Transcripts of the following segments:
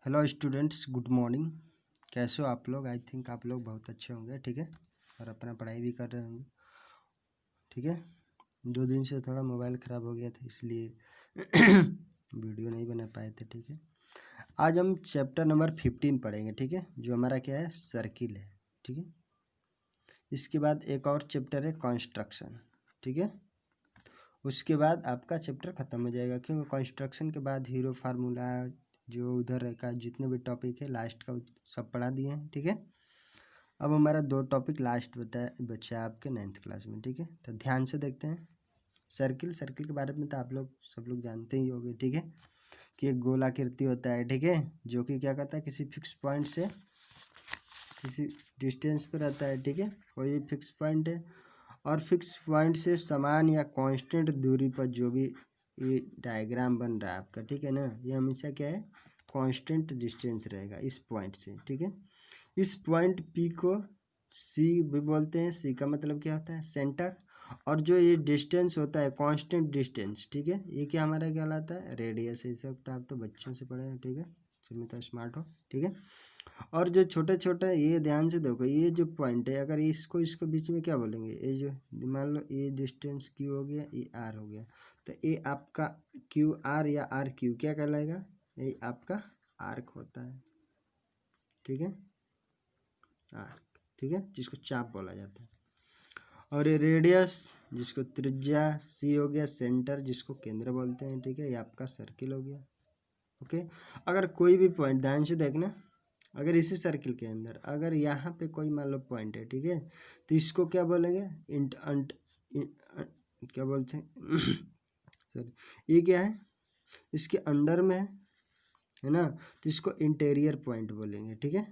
Hello students, good morning. कैसे हो आप लोग? आई थिंक आप लोग बहुत अच्छे होंगे, ठीक है, और अपना पढ़ाई भी कर रहे होंगे, ठीक है। 2 दिन से थोड़ा मोबाइल ख़राब हो गया था, इसलिए वीडियो नहीं बना पाए थे, ठीक है। आज हम चैप्टर नंबर 15 पढ़ेंगे, ठीक है, जो हमारा क्या है, सर्किल है, ठीक है। इसके बाद एक और चैप्टर है कंस्ट्रक्शन, ठीक है। उसके बाद आपका चैप्टर ख़त्म हो जाएगा, क्योंकि कंस्ट्रक्शन के बाद हीरो फार्मूला जो उधर का जितने भी टॉपिक है लास्ट का सब पढ़ा दिए हैं, ठीक है। अब हमारा 2 टॉपिक लास्ट बचा है आपके 9th क्लास में, ठीक है। तो ध्यान से देखते हैं। सर्किल के बारे में तो आप लोग सब लोग जानते ही होंगे, ठीक है, कि एक गोलाकृति होता है, ठीक है, जो कि क्या करता है, किसी फिक्स पॉइंट से किसी डिस्टेंस पे रहता है, ठीक है। कोई भी फिक्स पॉइंट है और फिक्स पॉइंट से समान या कांस्टेंट दूरी पर जो भी ये डायग्राम बन रहा है आपका, ठीक है ना, ये हमेशा क्या है, कांस्टेंट डिस्टेंस रहेगा इस पॉइंट से, ठीक है। इस पॉइंट पी को सी भी बोलते हैं। सी का मतलब क्या होता है, सेंटर। और जो ये डिस्टेंस होता है कांस्टेंट डिस्टेंस, ठीक है, ये क्या हमारा कहलाता है, रेडियस है। सब तो आप तो बच्चों से पढ़े हैं, ठीक है, इसमें तो स्मार्ट हो, ठीक है। और जो छोटे छोटे, ये ध्यान से देखो, ये जो पॉइंट है, अगर इसको बीच में क्या बोलेंगे, ये जो मान लो ये डिस्टेंस क्यू हो गया, ये आर हो गया, तो ये आपका क्यू आर या आर क्यू क्या कहलाएगा, ये आपका आर्क होता है, ठीक है, आर्क, ठीक है, जिसको चाप बोला जाता है। और ये रेडियस जिसको त्रिज्या, सी हो गया सेंटर जिसको केंद्र बोलते हैं, ठीक है, ये आपका सर्किल हो गया, ओके। अगर कोई भी पॉइंट, ध्यान से देखना, अगर इसी सर्किल के अंदर अगर यहाँ पे कोई मान लो पॉइंट है, ठीक है, तो इसको क्या बोलेंगे, इंट अंट क्या बोलते हैं सॉरी, ये क्या है, इसके अंडर में है ना, तो इसको इंटीरियर पॉइंट बोलेंगे, ठीक है।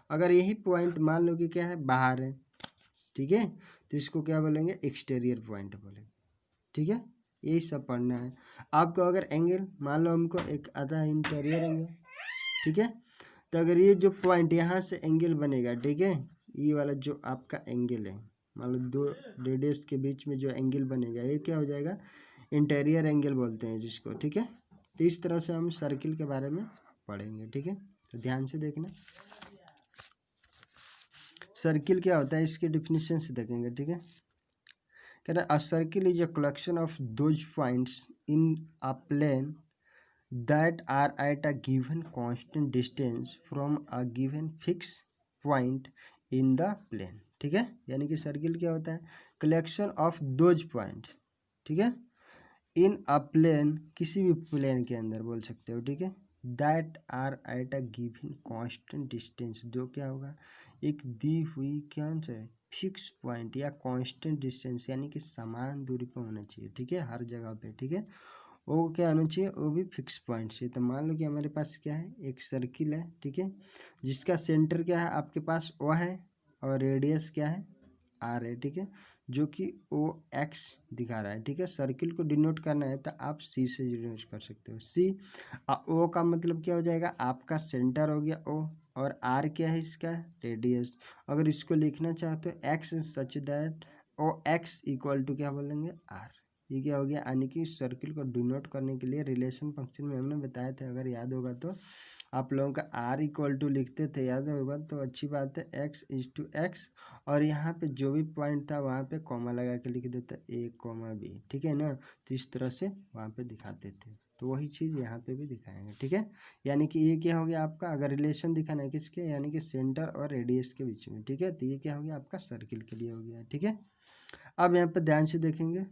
अगर यही पॉइंट मान लो कि क्या है, बाहर है, ठीक है, तो इसको क्या बोलेंगे, एक्सटीरियर पॉइंट बोलेंगे, ठीक है। यही सब पढ़ना है आपको। अगर एंगल मान लो हमको एक आता है इंटीरियर एंगल, ठीक है, तो अगर ये जो पॉइंट यहाँ से एंगल बनेगा, ठीक है, ये वाला जो आपका एंगल है, मान लो 2 रेडियस के बीच में जो एंगल बनेगा, ये क्या हो जाएगा, इंटीरियर एंगल बोलते हैं जिसको, ठीक है। तो इस तरह से हम सर्किल के बारे में पढ़ेंगे, ठीक है। तो ध्यान से देखना, सर्किल क्या होता है, इसके डिफिनीशन से देखेंगे, ठीक है। कह रहा है, a circle is a collection of those points in a plane that are at a given constant distance from a given fixed point in the plane, ठीक है। यानी कि सर्किल क्या होता है, कलेक्शन ऑफ दोज पॉइंट, ठीक है, इन a plane, किसी भी प्लेन के अंदर बोल सकते हो, ठीक है, that are at a given constant distance, जो क्या होगा, एक दी हुई क्या से फिक्स पॉइंट या कांस्टेंट डिस्टेंस, यानी कि समान दूरी पर होना चाहिए, ठीक है, हर जगह पे, ठीक है। वो क्या होना चाहिए, वो भी फिक्स पॉइंट से। तो मान लो कि हमारे पास क्या है, एक सर्किल है, ठीक है, जिसका सेंटर क्या है आपके पास, ओ है, और रेडियस क्या है, आर है, ठीक है, जो कि ओ एक्स दिखा रहा है, ठीक है। सर्किल को डिनोट करना है तो आप सी से डिनोट कर सकते हो, सी। ओ का मतलब क्या हो जाएगा, आपका सेंटर हो गया ओ, और आर क्या है इसका, रेडियस। अगर इसको लिखना चाहते हो x such that O x equal to क्या बोलेंगे, आर। ये क्या हो गया, यानी कि सर्किल को डिनोट करने के लिए रिलेशन फंक्शन में हमने बताया था, अगर याद होगा तो आप लोगों का आर इक्वल टू लिखते थे, याद होगा तो अच्छी बात है, एक्स इज टू एक्स, और यहाँ पे जो भी पॉइंट था वहाँ पे कॉमा लगा के लिख देते, ए कॉमा बी, ठीक है ना। तो इस तरह से वहाँ पे दिखाते थे, तो वही चीज़ यहाँ पे भी दिखाएंगे, ठीक है। यानी कि ये क्या हो गया आपका, अगर रिलेशन दिखाना है किसके, यानी कि सेंटर और रेडियस के बीच में, ठीक है, तो ये क्या हो गया आपका सर्किल के लिए हो गया, ठीक है। अब यहाँ पे ध्यान से देखेंगे,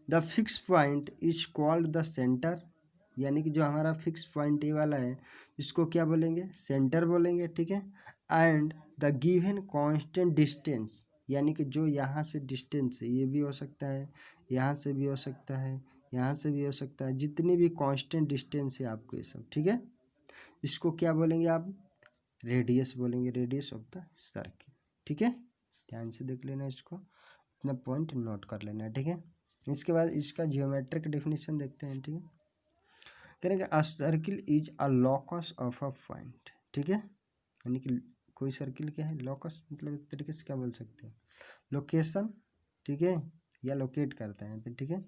the fix point is called the centre, यानी कि जो हमारा फिक्स पॉइंट ये वाला है, इसको क्या बोलेंगे, सेंटर बोलेंगे, ठीक है। And the given constant distance, यानी कि जो यहाँ से डिस्टेंस है, ये भी हो सकता है, यहाँ से भी हो सकता है, यहाँ से भी हो सकता है, जितनी भी कांस्टेंट डिस्टेंस है आपको ये सब, ठीक है, इसको क्या बोलेंगे आप, रेडियस बोलेंगे, रेडियस ऑफ द सर्किल, ठीक है। ध्यान से देख लेना, इसको अपना पॉइंट नोट कर लेना है, ठीक है। इसके बाद इसका जियोमेट्रिक डेफिनेशन देखते हैं, ठीक है। करेंगे, अ circle is a locus of a point, ठीक है, यानी कि कोई सर्किल क्या है, लोकस मतलब एक तरीके से क्या बोल सकते हैं, लोकेशन, ठीक है, या लोकेट करता है यहाँ पे, ठीक है।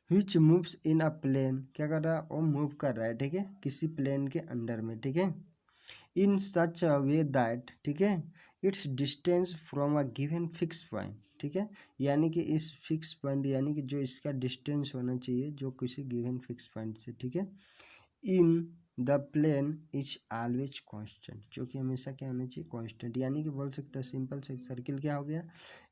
विच मूव्स इन अ प्लेन, क्या कर रहा है, वो मूव कर रहा है, ठीक है, किसी प्लेन के अंडर में, ठीक है, इन सच अ वे दैट, ठीक है, it's distance from a given fix point, ठीक है, यानी कि इस फिक्स पॉइंट यानी कि जो इसका डिस्टेंस होना चाहिए जो किसी गिवन फिक्स पॉइंट से, ठीक है, in the plane is always constant, जो कि हमेशा क्या होना चाहिए, कांस्टेंट, यानी कि बोल सकते हैं सिंपल से सर्किल क्या हो गया,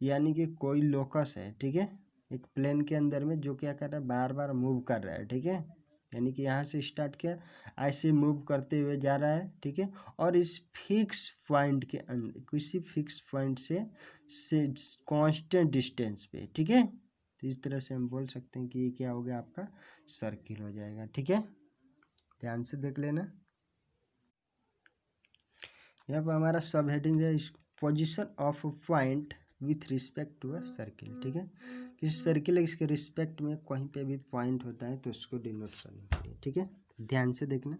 यानी कि कोई लोकस है, ठीक है, एक प्लेन के अंदर में जो क्या कर रहा है, बार बार मूव कर रहा है, ठीक है, यानी कि यहाँ से स्टार्ट किया, ऐसे मूव करते हुए जा रहा है, ठीक है, और इस फिक्स पॉइंट के अंदर किसी फिक्स पॉइंट से कांस्टेंट डिस्टेंस पे, ठीक है, तो इस तरह से हम बोल सकते हैं कि ये क्या हो गया, आपका सर्किल हो जाएगा, ठीक है, ध्यान से देख लेना। यहाँ पर हमारा सब हेडिंग है position of point with respect to a circle, ठीक है, किसी सर्किल इसके रिस्पेक्ट में कहीं पे भी पॉइंट होता है तो उसको डिनोट करना चाहिए, ठीक है, ध्यान से देखना।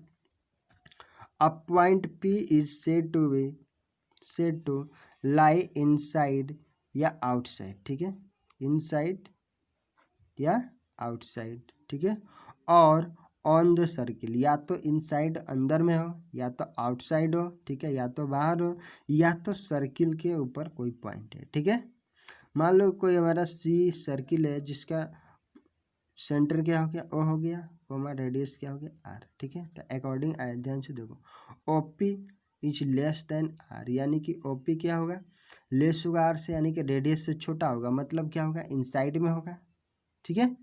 A point P is said to lie inside या आउटसाइड, ठीक है, इनसाइड या आउटसाइड, ठीक है, और ऑन द सर्किल, या तो इनसाइड अंदर में हो, या तो आउटसाइड हो, ठीक है, या तो बाहर हो, या तो सर्किल के ऊपर कोई पॉइंट है, ठीक है, मान लो कोई हमारा सी सर्किल है जिसका सेंटर क्या हो गया, ओ हो गया, कोमा रेडियस क्या हो गया, आर, ठीक है, तो अकॉर्डिंग ध्यान से देखो, OP is less than R, यानी कि ओपी क्या होगा, लेस होगा आर से, यानी कि रेडियस से छोटा होगा, मतलब क्या होगा, इनसाइड में होगा, ठीक है,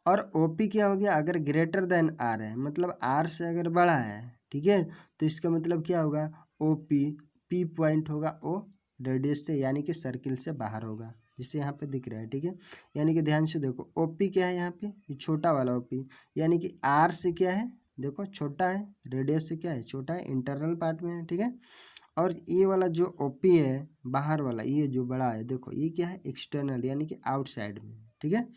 और ओपी क्या हो गया, अगर ग्रेटर देन आर है, मतलब आर से अगर बड़ा है, ठीक है, तो इसका मतलब क्या होगा, ओपी पी पॉइंट होगा ओ रेडियस से, यानी कि सर्किल से बाहर होगा, जिससे यहाँ पे दिख रहा है, ठीक है, यानी कि ध्यान से देखो, ओपी क्या है यहाँ पे, ये छोटा वाला ओपी, यानी कि आर से क्या है, देखो छोटा है, रेडियस से क्या है, छोटा है, इंटरनल पार्ट में है, ठीक है, और ये वाला जो ओपी है बाहर वाला, ये जो बड़ा है, देखो ये क्या है, एक्सटर्नल, यानी कि आउटसाइड में, ठीक है,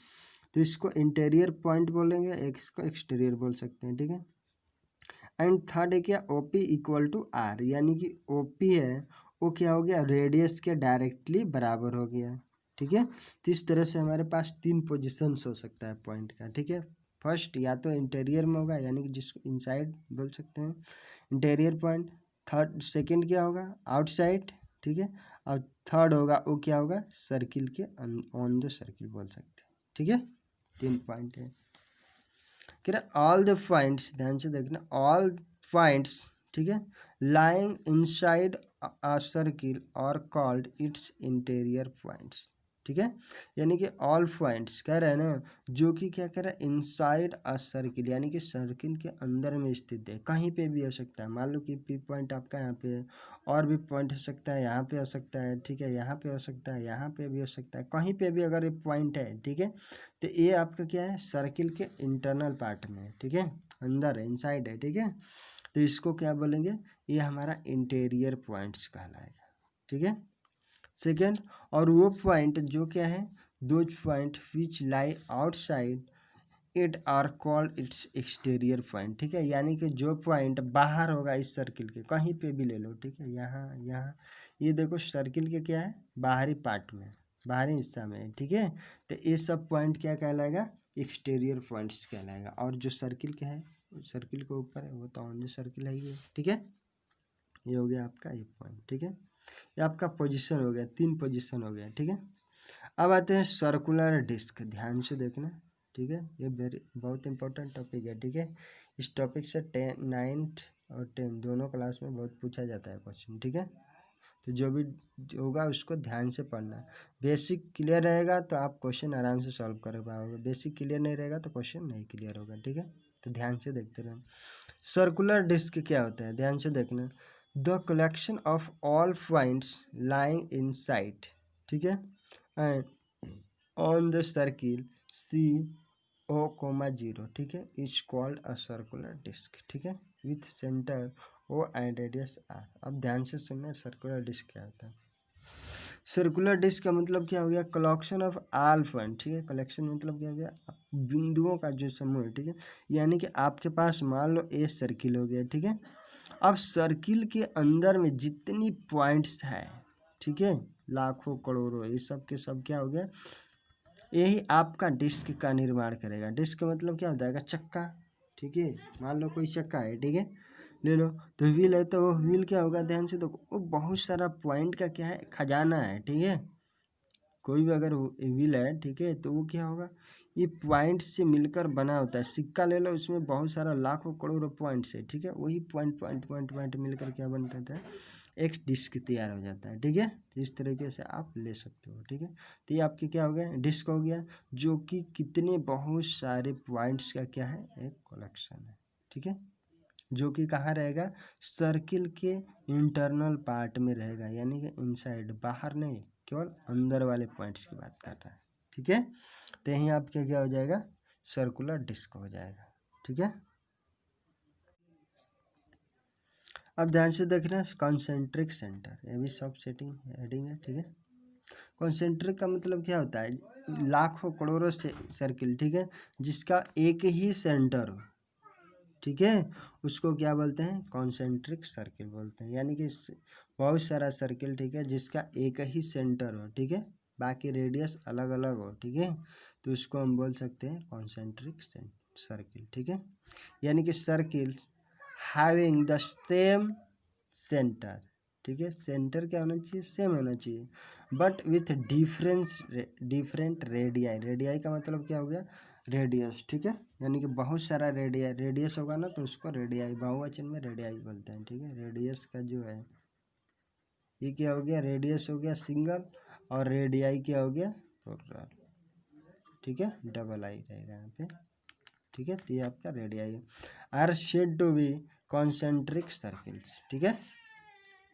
तो इसको इंटीरियर पॉइंट बोलेंगे, एक इसको एक्सटीरियर बोल सकते हैं, ठीक है, एंड थर्ड है क्या, ओपी इक्वल टू आर, यानी कि ओपी है वो क्या हो गया, रेडियस के डायरेक्टली बराबर हो गया, ठीक है, तो इस तरह से हमारे पास तीन पोजिशंस हो सकता है पॉइंट का, ठीक है, फर्स्ट या तो इंटीरियर में होगा, यानी कि जिसको इनसाइड बोल सकते हैं इंटीरियर पॉइंट, थर्ड सेकंड क्या होगा, आउटसाइड, ठीक है, और थर्ड होगा वो क्या होगा, सर्किल के ऑन द सर्किल बोल सकते हैं, ठीक है, तीन पॉइंट है, कह रहा ऑल द पॉइंट्स, ध्यान से देखना, ऑल पॉइंट्स, ठीक है, लाइंग इनसाइड अ सर्किल और कॉल्ड इट्स इंटीरियर पॉइंट्स, ठीक है, यानी कि ऑल पॉइंट्स कह रहे हैं ना, जो कि क्या कह रहा है, इनसाइड अ सर्किल, यानी कि सर्किल के अंदर में स्थित है, कहीं पे भी हो सकता है, मान लो कि पी पॉइंट आपका यहाँ पे है, और भी पॉइंट हो सकता है, यहाँ पे हो सकता है, ठीक है, यहाँ पे हो सकता है, यहाँ पे भी हो सकता है, कहीं पे भी अगर ये पॉइंट है, ठीक है, तो ये आपका क्या है, सर्किल के इंटरनल पार्ट में है, ठीक है, अंदर है, इनसाइड है, ठीक है, तो इसको क्या बोलेंगे, ये हमारा इंटीरियर पॉइंट्स कहलाएगा, ठीक है, सेकेंड, और वो पॉइंट जो क्या है, those point which lie outside it are called its exterior point, ठीक है, यानी कि जो पॉइंट बाहर होगा इस सर्किल के, कहीं पे भी ले लो, ठीक है, यहाँ यहाँ ये देखो सर्किल के क्या है, बाहरी पार्ट में, बाहरी हिस्सा में है, ठीक है, तो ये सब पॉइंट क्या कहलाएगा, एक्सटीरियर पॉइंट्स कहलाएगा, और जो सर्किल के है सर्किल के ऊपर है वो तो ऑन द सर्किल है ही है, ठीक है, ये हो गया आपका ये पॉइंट, ठीक है, ये आपका पोजीशन हो गया, तीन पोजीशन हो गया, ठीक है, अब आते हैं सर्कुलर डिस्क, ध्यान से देखना, ठीक है, ये बहुत इंपॉर्टेंट टॉपिक है, ठीक है, इस टॉपिक से 9th और 10 दोनों क्लास में बहुत पूछा जाता है क्वेश्चन, ठीक है, तो जो भी होगा उसको ध्यान से पढ़ना, बेसिक क्लियर रहेगा तो आप क्वेश्चन आराम से सॉल्व कर पाओगे, बेसिक क्लियर नहीं रहेगा तो क्वेश्चन नहीं क्लियर होगा, ठीक है, तो ध्यान से देखते रहना। सर्कुलर डिस्क क्या होता है, ध्यान से देखना, the collection of all points lying in side, ठीक है, and on the circle C O comma zero, ठीक है, is called a circular disc, ठीक है, with centre O and radius R. अब ध्यान से सुनना सर्कुलर डिस्क क्या होता है, सर्कुलर डिस्क का मतलब क्या हो गया, कलेक्शन ऑफ ऑल पॉइंट, ठीक है, कलेक्शन मतलब क्या हो गया, बिंदुओं का जो समूह है, ठीक है, यानी कि आपके पास मान लो ए सर्किल हो गया, ठीक है, अब सर्किल के अंदर में जितनी पॉइंट्स है, ठीक है, लाखों करोड़ों, ये सब के सब क्या हो गया, यही आपका डिस्क का निर्माण करेगा। डिस्क मतलब क्या होता है, चक्का, ठीक है। मान लो कोई चक्का है, ठीक है, ले लो, तो व्हील है, तो वो व्हील क्या होगा, ध्यान से देखो, वो बहुत सारा पॉइंट का क्या है, खजाना है, ठीक है। कोई भी अगर व्हील है, ठीक है, तो वो क्या होगा, ये पॉइंट से मिलकर बना होता है। सिक्का ले लो, उसमें बहुत सारा लाखों करोड़ों पॉइंट्स है, ठीक है, वही पॉइंट पॉइंट पॉइंट पॉइंट मिलकर क्या बनता है, एक डिस्क तैयार हो जाता है, ठीक है। तो इस तरीके से आप ले सकते हो, ठीक है। तो ये आपकी क्या हो गया, डिस्क हो गया, जो कि कितने बहुत सारे पॉइंट्स का क्या है, एक कलेक्शन है, ठीक है, जो कि कहाँ रहेगा, सर्किल के इंटरनल पार्ट में रहेगा, यानी कि इनसाइड, बाहर नहीं, केवल अंदर वाले पॉइंट्स की बात कर रहा है, ठीक है। तो यहीं आपका क्या हो जाएगा, सर्कुलर डिस्क हो जाएगा, ठीक है। अब ध्यान से देखना, कॉन्सेंट्रिक सेंटर, ये भी सब सेटिंग हेडिंग है, ठीक है। कॉन्सेंट्रिक का मतलब क्या होता है, लाखों करोड़ों से सर्किल, ठीक है, जिसका एक ही सेंटर हो, ठीक है, उसको क्या बोलते हैं, कॉन्सेंट्रिक सर्किल बोलते हैं। यानी कि बहुत सारा सर्किल, ठीक है, जिसका एक ही सेंटर हो, ठीक है, बाकी रेडियस अलग अलग हो, ठीक है, तो उसको हम बोल सकते हैं कॉन्सेंट्रिक सर्किल, ठीक है। यानी कि circles having the same centre, ठीक है, सेंटर क्या होना चाहिए, सेम होना चाहिए, but with different radii. Radii का मतलब क्या हो गया, रेडियस, ठीक है, यानी कि बहुत सारा रेडियस होगा ना, तो उसको रेडियाई, बहुवचन में रेडियाई बोलते हैं, ठीक है। रेडियस का जो है, ये क्या हो गया, रेडियस हो गया सिंगल, और रेडियाई क्या हो गया, प्लूरल, ठीक है, डबल आई रहेगा यहाँ पे, ठीक है। तो ये आपका रेडियाई है। Are said to be concentric circles, ठीक है,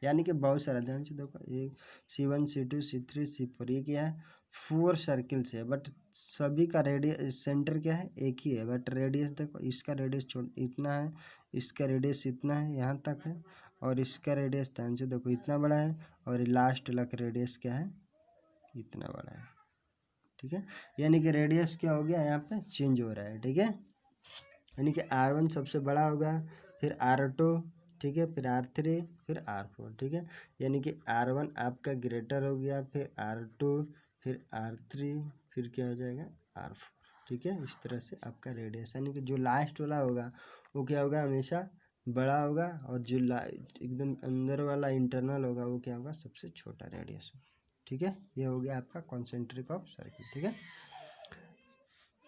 यानी कि बहुत सारा, ध्यान से देखो, एक C1 C2 C3 C4, ये क्या है, 4 सर्किल्स है, बट सभी का रेडियस सेंटर क्या है, एक ही है, बट रेडियस देखो, इसका रेडियस इतना है, इसका रेडियस इतना है, यहाँ तक है, और इसका रेडियस, ध्यान से देखो, इतना बड़ा है, और लास्ट वाला रेडियस क्या है, इतना बड़ा है, ठीक है। यानी कि रेडियस क्या हो गया, यहाँ पे चेंज हो रहा है, ठीक है। यानी कि R1 सबसे बड़ा होगा, फिर R2, ठीक है, फिर R3, फिर R4, ठीक है। यानी कि R1 आपका ग्रेटर हो गया, फिर R2, फिर R3, फिर क्या हो जाएगा, R4, ठीक है। इस तरह से आपका रेडियस, यानी कि जो लास्ट वाला होगा वो क्या होगा, हमेशा बड़ा होगा, और जो एकदम अंदर वाला इंटरनल होगा वो क्या होगा, सबसे छोटा रेडियस होगा, ठीक है। ये हो गया आपका कॉन्सेंट्रिक ऑफ सर्किल, ठीक है।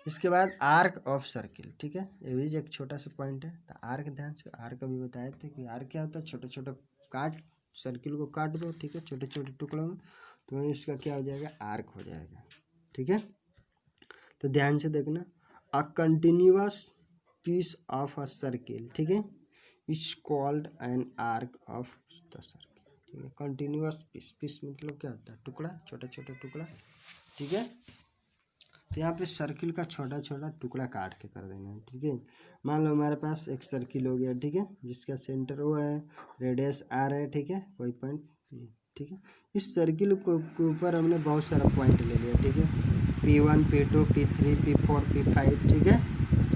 इसके बाद आर्क ऑफ सर्किल, ठीक है, ये भी एक छोटा सा पॉइंट है। तो आर्क, ध्यान से, आर्क अभी बताए थे कि आर्क क्या होता है, छोटे छोटे काट, सर्किल को काट दो, ठीक है, छोटे छोटे टुकड़ों में, तो इसका क्या हो जाएगा, आर्क हो जाएगा, ठीक है। तो ध्यान से देखना, a continuous piece of a circle, ठीक है, is called an arc of the circle, ठीक है। कंटिन्यूअस पीस, पीस मतलब क्या होता है, टुकड़ा, छोटा छोटा टुकड़ा, ठीक है। तो यहाँ पे सर्किल का छोटा छोटा टुकड़ा काट के कर देना है, ठीक है। मान लो हमारे पास एक सर्किल हो गया, ठीक है, जिसका सेंटर वो है, रेडियस R है, ठीक है, कोई पॉइंट, ठीक है। इस सर्किल के ऊपर हमने बहुत सारा पॉइंट ले लिया, ठीक है, P1 P2 P3 P4 P5, ठीक है,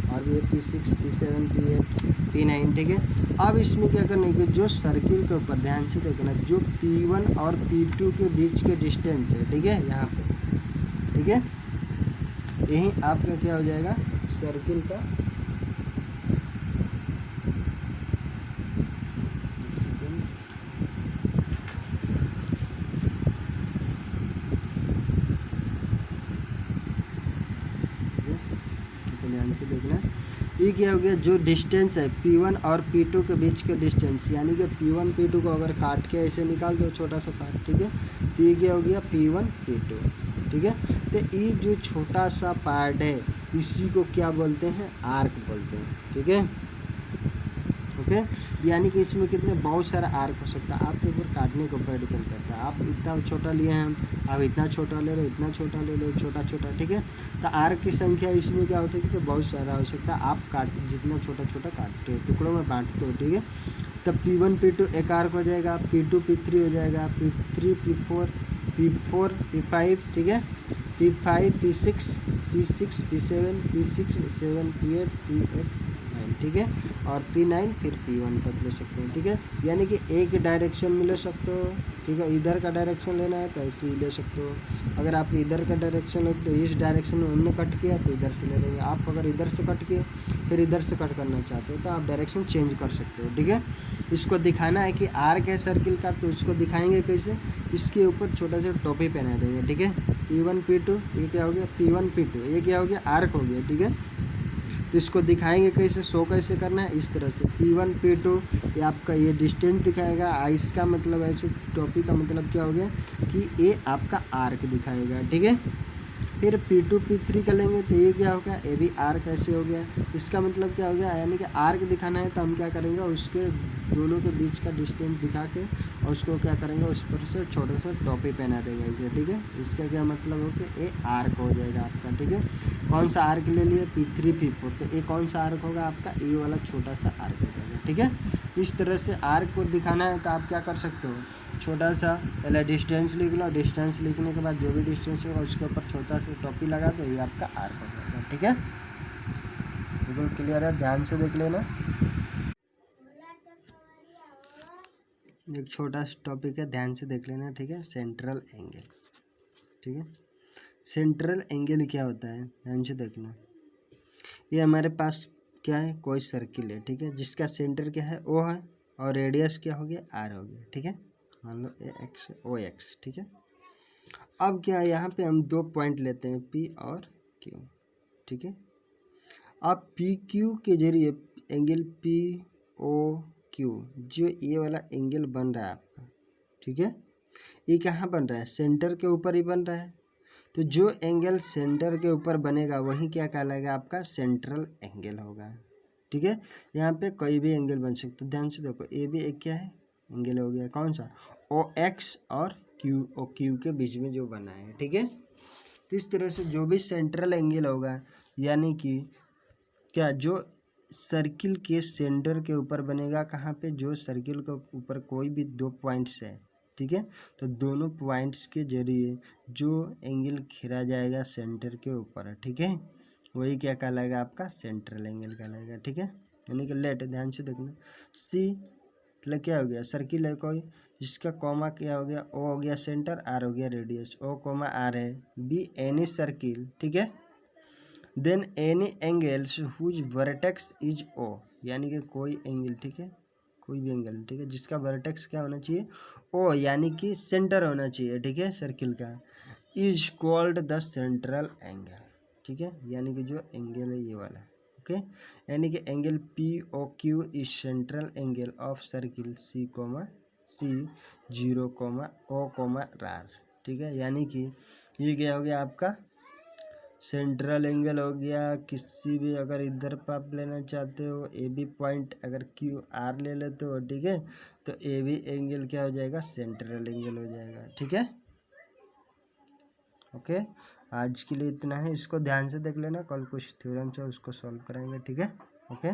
और ये P6 P7 P8 P9, ठीक है। अब इसमें क्या करना है, जो सर्किल के ऊपर, ध्यान से देखना, जो P1 और P2 के बीच के डिस्टेंस है, ठीक है, यहाँ पे, ठीक है, यही आपका क्या हो जाएगा, सर्किल का, ध्यान से देखना, ये क्या हो गया, जो डिस्टेंस है P1 और P2 के बीच के डिस्टेंस, यानी कि P1 P2 को अगर काट के ऐसे निकाल दो छोटा सा पार्ट, ठीक है, तो ये क्या हो गया, P1 P2, ठीक है। तो ये जो छोटा सा पार्ट है, इसी को क्या बोलते हैं, आर्क बोलते हैं, ठीक है, ओके। यानी कि इसमें कितने, बहुत सारा आर्क हो सकता है, आपके ऊपर काटने के ऊपर डिपेंड करता है, आप इतना छोटा लिए हैं, आप इतना छोटा ले लो, इतना छोटा ले लो, छोटा छोटा, ठीक है। तो आर्क की संख्या इसमें क्या होती है कि बहुत सारा हो सकता है, आप काट जितना छोटा छोटा काटते हो, टुकड़ों में बांटते हो, ठीक है। तब P1 P2 एक आर्क हो जाएगा, P2 P3 हो जाएगा, P3 P4 P5, ठीक है, P5 P6 P7 P6 P7 P8 P8 9, ठीक है, और P9 फिर P1 तक ले सकते हैं, ठीक है। यानी कि एक डायरेक्शन में ले सकते हो, ठीक है। इधर का डायरेक्शन लेना है तो ऐसे ही ले सकते हो। अगर आप इधर का डायरेक्शन ले तो इस डायरेक्शन में हमने कट किया तो इधर से ले लेंगे। आप अगर इधर से कट किए फिर इधर से कट करना चाहते हो तो आप डायरेक्शन चेंज कर सकते हो, ठीक है। इसको दिखाना है कि आर्क है सर्किल का, तो इसको दिखाएंगे कैसे, इसके ऊपर छोटा सा टोपी पहना देंगे, ठीक है। P1 P2 ये क्या हो गया, P1 P2 ये क्या हो गया, आर्क हो गया, ठीक है। तो इसको दिखाएंगे कैसे, शो कैसे करना है, इस तरह से P1 P2 ये आपका ये डिस्टेंस दिखाएगा। आइस का मतलब ऐसे टोपी का मतलब क्या हो गया कि ये आपका आर्क दिखाएगा, ठीक है। फिर P2 P3 का लेंगे तो ये क्या होगा, ये भी आर्क ऐसे हो गया। इसका मतलब क्या हो गया, यानी कि आर्क दिखाना है तो हम क्या करेंगे, उसके दोनों के बीच का डिस्टेंस दिखा के और उसको क्या करेंगे, उस पर से छोटा सा टोपी पहना देंगे इसे, ठीक है। इसका क्या मतलब हो कि ये आर्क हो जाएगा आपका, ठीक है। कौन सा आर्क ले लिए, P3 P4, तो ये कौन सा आर्क होगा आपका, ये वाला छोटा सा आर्क हो जाएगा, ठीक है। इस तरह से आर्क को दिखाना है तो आप क्या कर सकते हो, छोटा सा पहले डिस्टेंस लिख लो, डिस्टेंस लिखने के बाद जो भी डिस्टेंस होगा उसके ऊपर छोटा सा टोपी लगा दो, ये आपका आर्क हो जाएगा, ठीक है। बिल्कुल क्लियर है, ध्यान से देख लेना। एक छोटा सा टॉपिक है, ध्यान से देख लेना, ठीक है। सेंट्रल एंगल, ठीक है। सेंट्रल एंगल क्या होता है, ध्यान से देखना। ये हमारे पास क्या है, कोई सर्किल है, ठीक है, जिसका सेंटर क्या है, O है, और रेडियस क्या हो गया, R हो गया, ठीक है। मान लो AX OX, ठीक है। अब क्या है, यहाँ पे हम दो पॉइंट लेते हैं P और Q, ठीक है। अब PQ के जरिए एंगल POQ, जो ये वाला एंगल बन रहा है आपका, ठीक है, ये कहाँ बन रहा है, सेंटर के ऊपर ही बन रहा है। तो जो एंगल सेंटर के ऊपर बनेगा वही क्या कहलाएगा, आपका सेंट्रल एंगल होगा, ठीक है। यहाँ पे कोई भी एंगल बन सकता है, ध्यान से देखो, ये भी एक क्या है, एंगल हो गया, कौन सा, OX और QOQ के बीच में जो बना है, ठीक है। तो इस तरह से जो भी सेंट्रल एंगल होगा, यानी कि क्या, जो सर्किल के सेंटर के ऊपर बनेगा, कहाँ पे, जो सर्किल के ऊपर कोई भी दो पॉइंट्स है, ठीक है, तो दोनों पॉइंट्स के जरिए जो एंगल घिरा जाएगा सेंटर के ऊपर, ठीक है, वही क्या कहलाएगा, आपका सेंट्रल एंगल कहलाएगा, ठीक है। यानी कि लेट, ध्यान से देखना, C मतलब क्या हो गया, सर्किल है कोई, जिसका कॉमा क्या हो गया, O हो गया सेंटर, R हो गया रेडियस, O, R है। B एनी सर्किल, ठीक है, then any angles whose vertex is O, यानी कि कोई एंगल, ठीक है, कोई भी एंगल, ठीक है, जिसका वर्टेक्स क्या होना चाहिए, O, यानी कि सेंटर होना चाहिए, ठीक है, सर्किल का, is called the central angle, ठीक है, यानी कि जो एंगल है ये वाला, ओके। यानी कि angle POQ is central angle of circle C, 0, O, R, ठीक है। यानी कि ये क्या हो गया आपका सेंट्रल एंगल हो गया। किसी भी अगर इधर पर आप लेना चाहते हो, ए बी पॉइंट अगर QR ले लेते हो, ठीक है, तो ए बी एंगल क्या हो जाएगा, सेंट्रल एंगल हो जाएगा, ठीक है, ओके। आज के लिए इतना है, इसको ध्यान से देख लेना, कल कुछ थ्योरम है उसको सॉल्व कराएंगे, ठीक है, ओके।